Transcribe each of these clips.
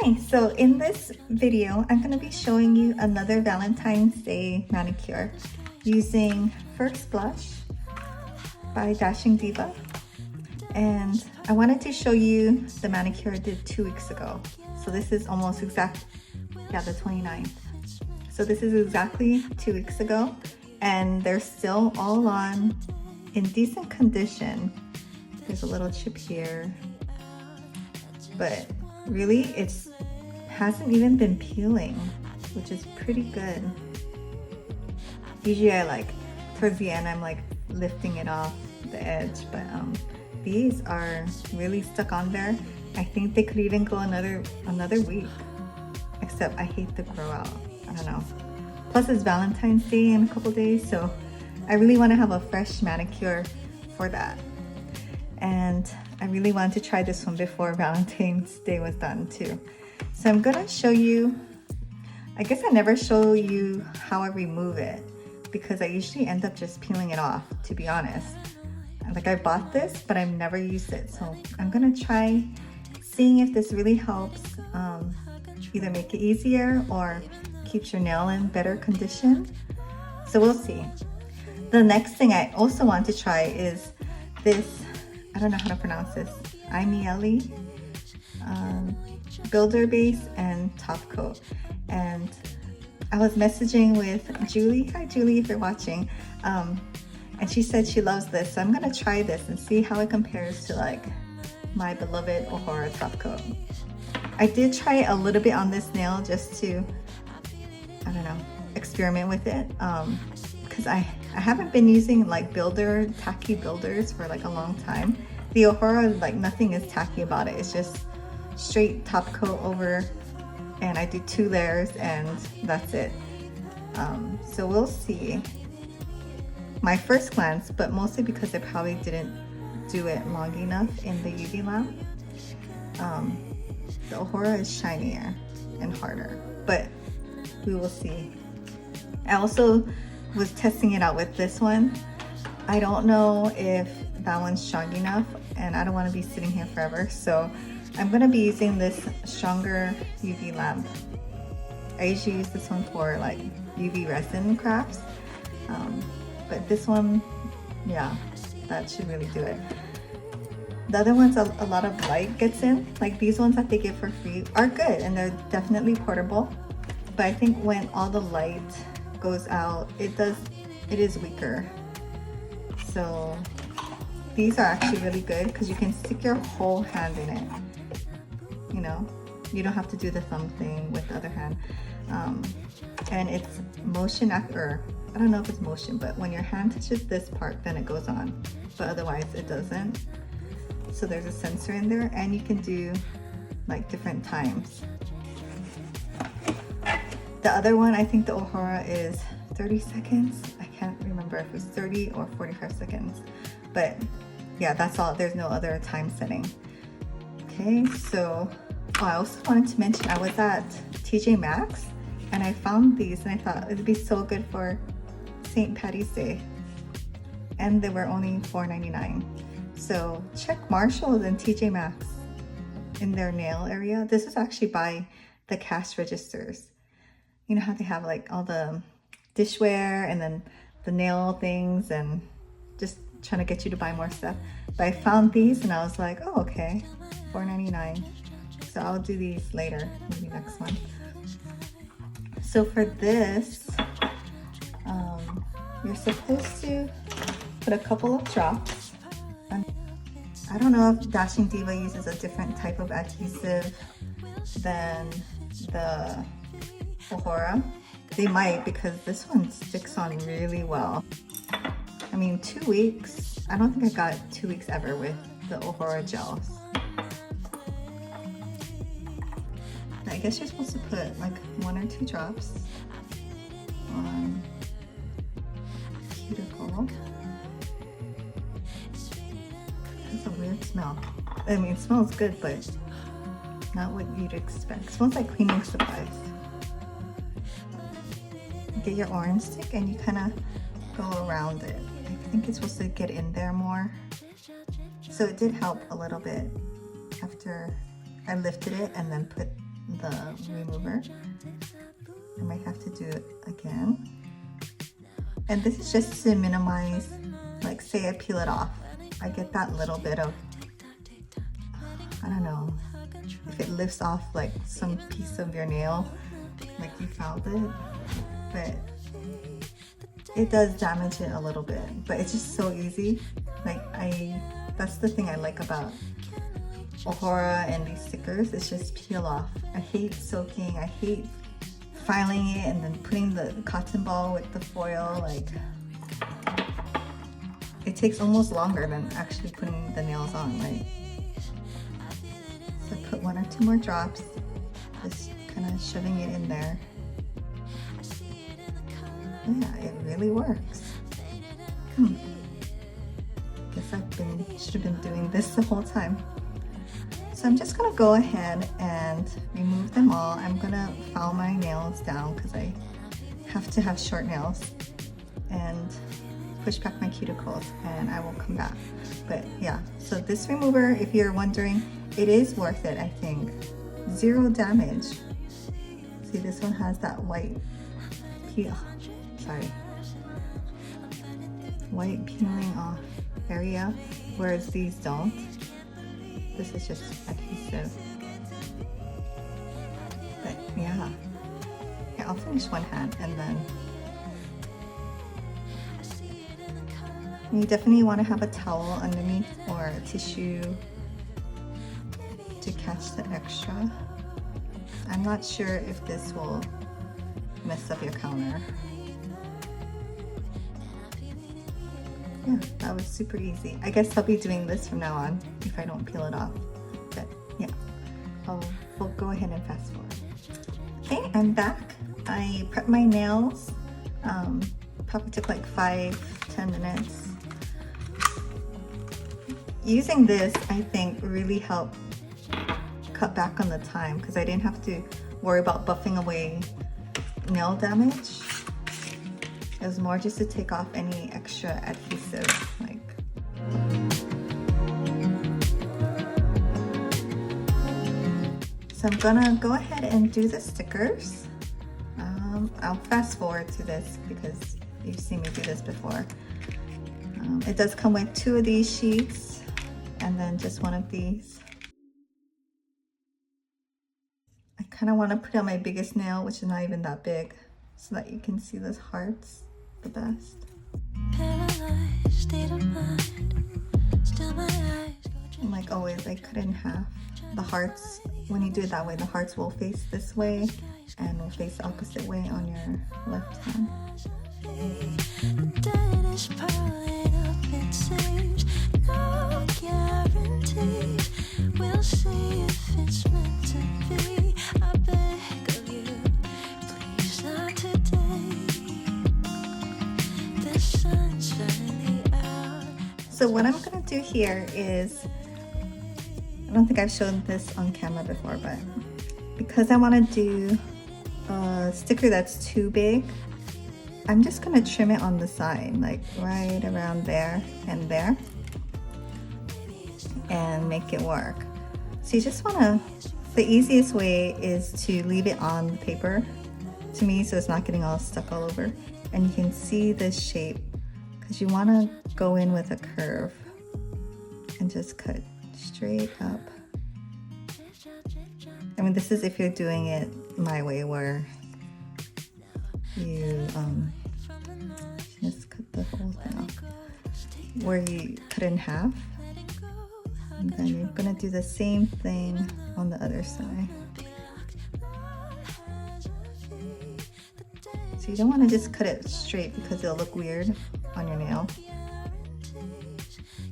Hi, so in this video, I'm going to be showing you another Valentine's Day manicure using First Blush by Diva. And I wanted to show you the manicure I did 2 weeks ago. So this is almost exact, the 29th. So this is exactly 2 weeks ago, and they're still all on in decent condition. There's a little chip here, but really it's hasn't even been peeling, which is pretty good. Usually I towards the end I'm lifting it off the edge, but these are really stuck on there. I think they could even go another week, except I hate the grow out. I don't know. Plus it's Valentine's Day in a couple days, so I really want to have a fresh manicure for that. And I really wanted to try this one before Valentine's Day was done too. So I'm gonna show you, I guess I never show you how I remove it because I usually end up just peeling it off, to be honest. I bought this, but I've never used it. So I'm gonna try seeing if this really helps either make it easier or keeps your nail in better condition. So we'll see. The next thing I also want to try is this, I don't know how to pronounce this, Aimeili builder base and top coat. And I was messaging with Julie. Hi Julie, if you're watching. And she said she loves this, so I'm gonna try this and see how it compares to my beloved Ohora top coat. I did try a little bit on this nail just to, I don't know, experiment with it. Because I haven't been using tacky builders for a long time. The Ohora, nothing is tacky about it. It's just straight top coat over, and I do 2 layers and that's it. So we'll see. My first glance, but mostly because I probably didn't do it long enough in the UV lamp. The Ohora is shinier and harder, but we will see. I also was testing it out with this one. I don't know if that one's strong enough, and I don't want to be sitting here forever, so I'm going to be using this stronger UV lamp. I usually use this one for UV resin crafts, but this one, yeah, that should really do it. The other ones, a lot of light gets in, these ones that they give for free are good and they're definitely portable, but I think when all the light goes out, it is weaker. So these are actually really good because you can stick your whole hand in it. You don't have to do the thumb thing with the other hand. And it's motion after, I don't know if it's motion, but when your hand touches this part, then it goes on, but otherwise it doesn't. So there's a sensor in there, and you can do different times. The other one, I think the Ohora is 30 seconds. I can't remember if it's 30 or 45 seconds, but yeah, that's all. There's no other time setting. Okay, so I also wanted to mention I was at TJ Maxx and I found these and I thought it'd be so good for St. Patty's Day, and they were only $4.99. So check Marshalls and TJ Maxx in their nail area. This is actually by the cash registers. You know how they have all the dishware and then the nail things and just trying to get you to buy more stuff. But I found these and I was like, oh, okay, $4.99. So I'll do these later, maybe next month. So for this, you're supposed to put a couple of drops. I don't know if Dashing Diva uses a different type of adhesive than the Ohora. They might, because this one sticks on really well. I mean, 2 weeks. I don't think I got 2 weeks ever with the Ohora gels. I guess you're supposed to put 1 or 2 drops on cuticle. It's a weird smell. I mean, it smells good, but not what you'd expect. It smells like cleaning supplies. Get your orange stick and you kind of go around it. I think it's supposed to get in there more. So it did help a little bit after I lifted it and then put the remover. I might have to do it again. And this is just to minimize, like say I peel it off, I get that little bit of, I don't know, if it lifts off like some piece of your nail, like you found it, but it does damage it a little bit. But it's just so easy. Like that's the thing I like about Ohora and these stickers, it's just peel off. I hate soaking, I hate filing it and then putting the cotton ball with the foil. Like, it takes almost longer than actually putting the nails on, right? So I put 1 or 2 more drops, just kind of shoving it in there. Yeah, it really works. Guess should have been doing this the whole time. So I'm just gonna go ahead and remove them all. I'm gonna file my nails down because I have to have short nails, and push back my cuticles, and I will come back. But yeah, so this remover, if you're wondering, it is worth it, I think. 0 damage. See, this one has that white peel, white peeling off area, whereas these don't. This is just adhesive. But yeah, I'll finish one hand, and then you definitely want to have a towel underneath or a tissue to catch the extra. I'm not sure if this will mess up your counter. Yeah, that was super easy. I guess I'll be doing this from now on if I don't peel it off. But yeah, we'll go ahead and fast forward. Okay, I'm back. I prepped my nails. Probably took like 5-10 minutes. Using this, I think, really helped cut back on the time because I didn't have to worry about buffing away nail damage. It was more just to take off any extra adhesive, like. So I'm gonna go ahead and do the stickers. I'll fast forward to this because you've seen me do this before. It does come with 2 of these sheets and then just 1 of these. I kind of want to put on my biggest nail, which is not even that big, so that you can see those hearts the best. And like always, I cut it in half. The hearts, when you do it that way, the hearts will face this way and will face the opposite way on your left hand. We'll see if it's meant to be. I beg of you, please not today. The sun's finally out. So what I'm gonna do here is, I don't think I've shown this on camera before, but because I want to do a sticker that's too big, I'm just gonna trim it on the side, like right around there and there, and make it work. So you just wanna, the easiest way is to leave it on the paper, to me, so it's not getting all stuck all over. And you can see this shape, because you wanna go in with a curve and just cut straight up. I mean, this is if you're doing it my way, where you just cut the whole thing off, where you cut it in half, and then you're gonna do the same thing on the other side. So you don't want to just cut it straight because it'll look weird on your nail,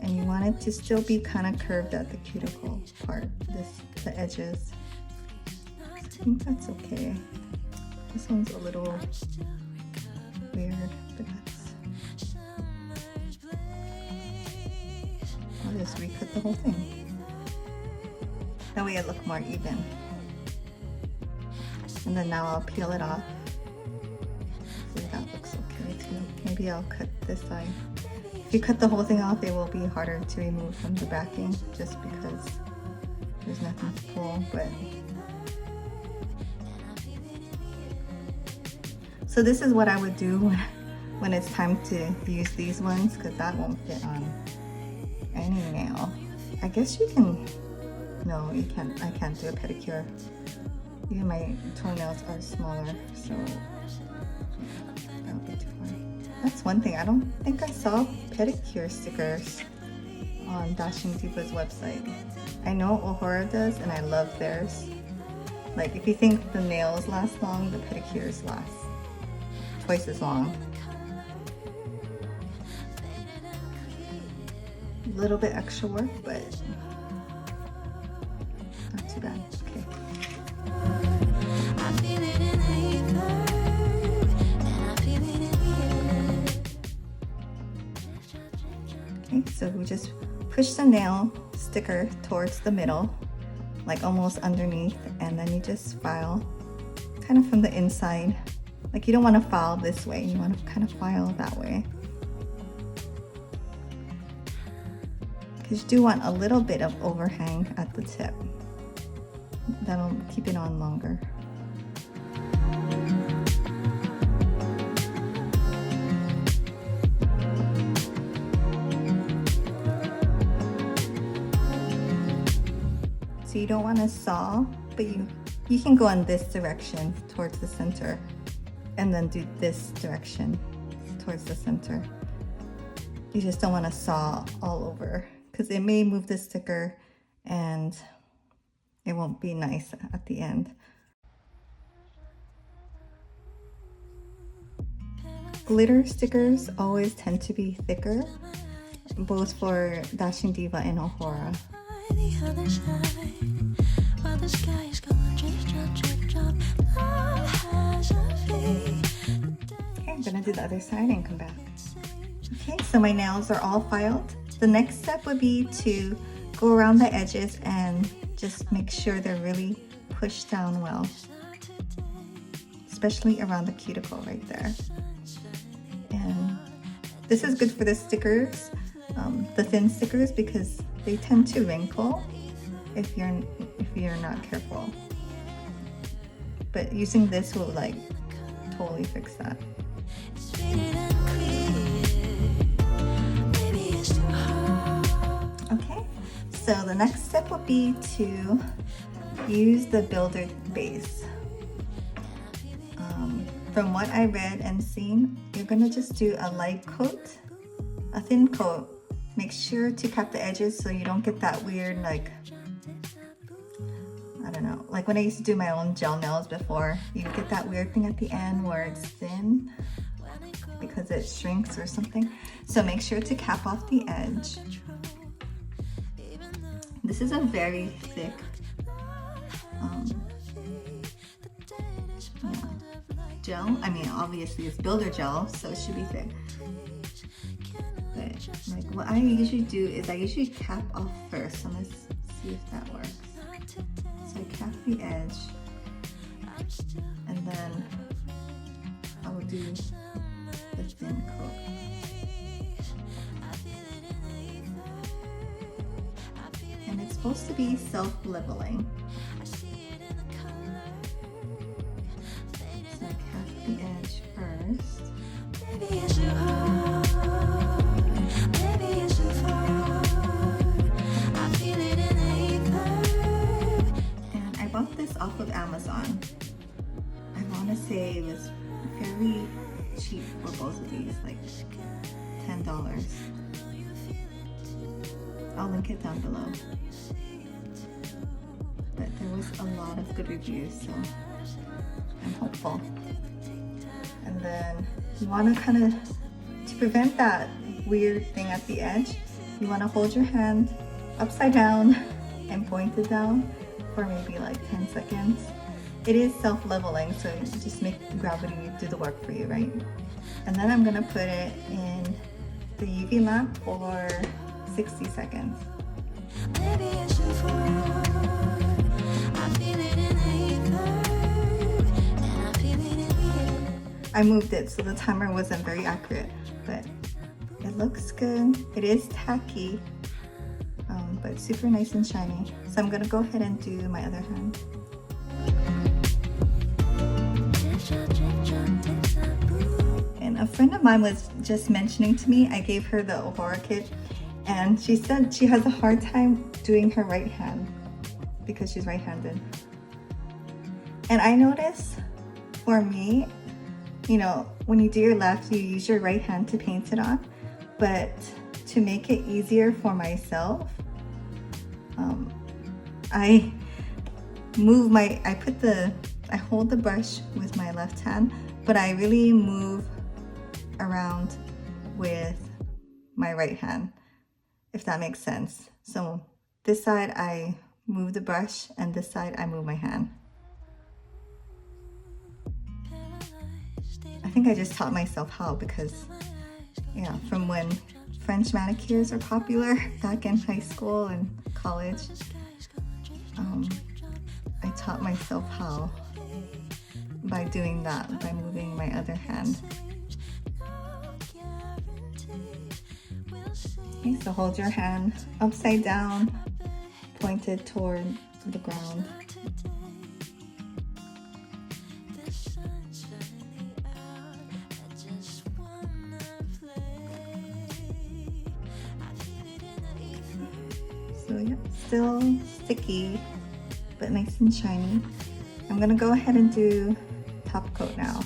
and you want it to still be kind of curved at the cuticle part, the edges. I think that's okay. This one's a little weird, but I'll just recut the whole thing. That way it look more even. And then now I'll peel it off. See, that looks okay too. Maybe I'll cut this side. If you cut the whole thing off, it will be harder to remove from the backing just because there's nothing to pull, but So this is what I would do when it's time to use these ones, because that won't fit on any nail. I guess you can, no, you can't, I can't do a pedicure. Even my toenails are smaller, so that would be too far. That's one thing, I don't think I saw pedicure stickers on Dashing Diva's website. I know Ohora does, and I love theirs. Like, if you think the nails last long, the pedicures last twice as long. A little bit extra work, but not too bad. Okay. Okay, so we just push the nail sticker towards the middle, like almost underneath, and then you just file kind of from the inside. Like, you don't want to file this way, you want to kind of file that way. Because you do want a little bit of overhang at the tip. That'll keep it on longer. So you don't want to saw, but you can go in this direction towards the center, and then do this direction towards the center. You just don't want to saw all over, because it may move the sticker and it won't be nice at the end. Glitter stickers always tend to be thicker, both for Dashing Diva and Ohora. Okay, I'm gonna do the other side and come back. Okay, so my nails are all filed. The next step would be to go around the edges and just make sure they're really pushed down well, especially around the cuticle right there. And this is good for the stickers, the thin stickers, because they tend to wrinkle if you're not careful. But using this will like totally fix that. Okay, so the next step will be to use the builder base. From what I read and seen, you're gonna just do a light coat, a thin coat. Make sure to cap the edges so you don't get that weird, like, I don't know, like when I used to do my own gel nails before, you get that weird thing at the end where it's thin because it shrinks or something. So make sure to cap off the edge. This is a very thick gel. I mean, obviously it's builder gel, so it should be thick. But like what I usually do is I usually cap off first. So let's see if that works. So I cap the edge, and then I will do the thin coat. And it's supposed to be self-leveling. So I cap the edge first. And I bought this off of Amazon. I want to say it was fairly cheap for both of these, like $10. I'll link it down below. But there was a lot of good reviews, so I'm hopeful. And then you want to kind of, to prevent that weird thing at the edge, you want to hold your hand upside down and point it down for maybe like 10 seconds. It is self-leveling, so you just make gravity do the work for you, right? And then I'm gonna put it in the UV lamp for 60 seconds. I moved it so the timer wasn't very accurate, but it looks good. It is tacky, but super nice and shiny. So I'm gonna go ahead and do my other hand. And a friend of mine was just mentioning to me, I gave her the Ohora kit, and she said she has a hard time doing her right hand because she's right-handed. And I notice for me, you know, when you do your left, you use your right hand to paint it on. But to make it easier for myself, I hold the brush with my left hand, but I really move around with my right hand, if that makes sense. So this side I move the brush, and this side I move my hand. I think I just taught myself how because, yeah, from when French manicures are popular back in high school and college, I taught myself how by doing that, by moving my other hand. Okay, so hold your hand upside down, pointed toward the ground. So yeah, still sticky, but nice and shiny. I'm gonna go ahead and do top coat now.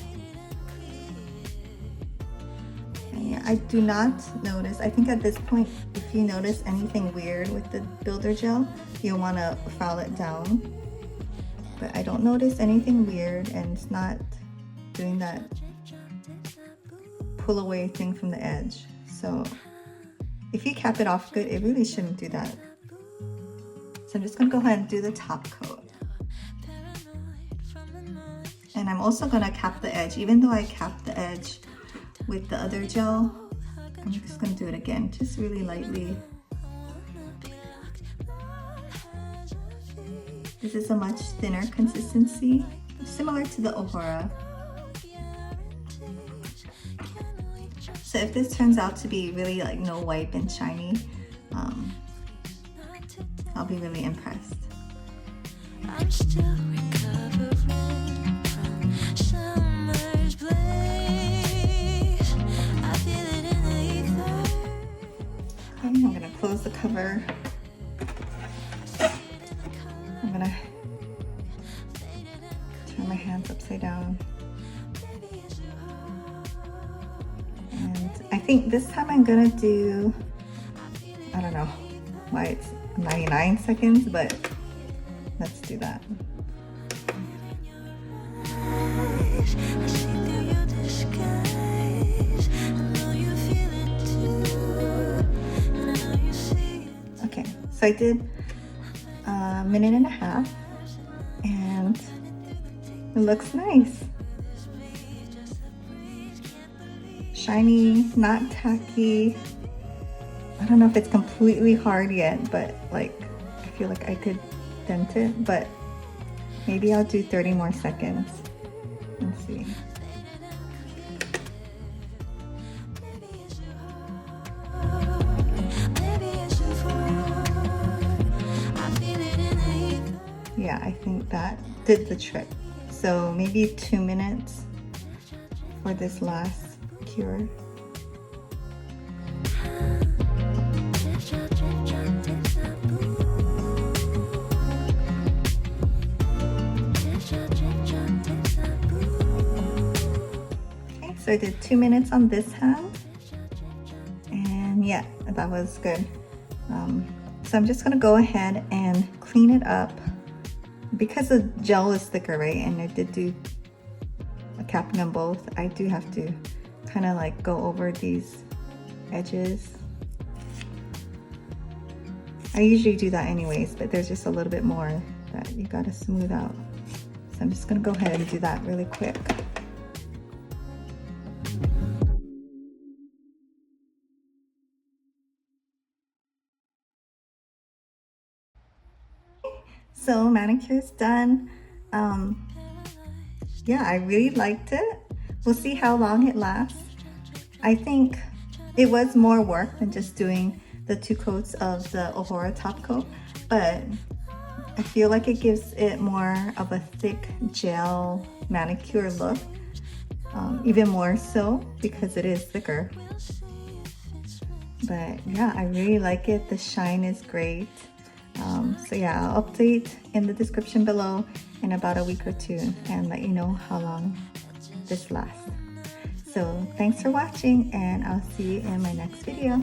And yeah, I do not notice, I think at this point, if you notice anything weird with the builder gel, you'll wanna file it down. But I don't notice anything weird, and it's not doing that pull away thing from the edge. So if you cap it off good, it really shouldn't do that. So I'm just gonna go ahead and do the top coat. And I'm also gonna cap the edge. Even though I capped the edge with the other gel, I'm just gonna do it again, just really lightly. This is a much thinner consistency, similar to the Ohora. So if this turns out to be really like no wipe and shiny, I'll be really impressed. I'm still recovering from summer's blaze. I feel it in the ether. Okay, I'm gonna close the cover. I'm gonna turn my hands upside down. And I think this time I'm gonna do, I don't know why it's 99 seconds, but let's do that. Okay, so I did a minute and a half, and it looks nice. Shiny, not tacky. I don't know if it's completely hard yet, but like I feel like I could dent it, but maybe I'll do 30 more seconds and see. Yeah, I think that did the trick. So maybe 2 minutes for this last cure. Okay, so I did 2 minutes on this hand, and yeah, that was good. So I'm just gonna go ahead and clean it up. Because the gel is thicker, right, and I did do a capping on both, I do have to kind of like go over these edges. I usually do that anyways, but there's just a little bit more that you gotta smooth out. So I'm just gonna go ahead and do that really quick. So manicure's done. Yeah, I really liked it. We'll see how long it lasts. I think it was more work than just doing the 2 coats of the Ohora top coat, but I feel like it gives it more of a thick gel manicure look. even more so because it is thicker. But yeah, I really like it. The shine is great. So yeah, I'll update in the description below in about a week or two and let you know how long this lasts. So thanks for watching, and I'll see you in my next video.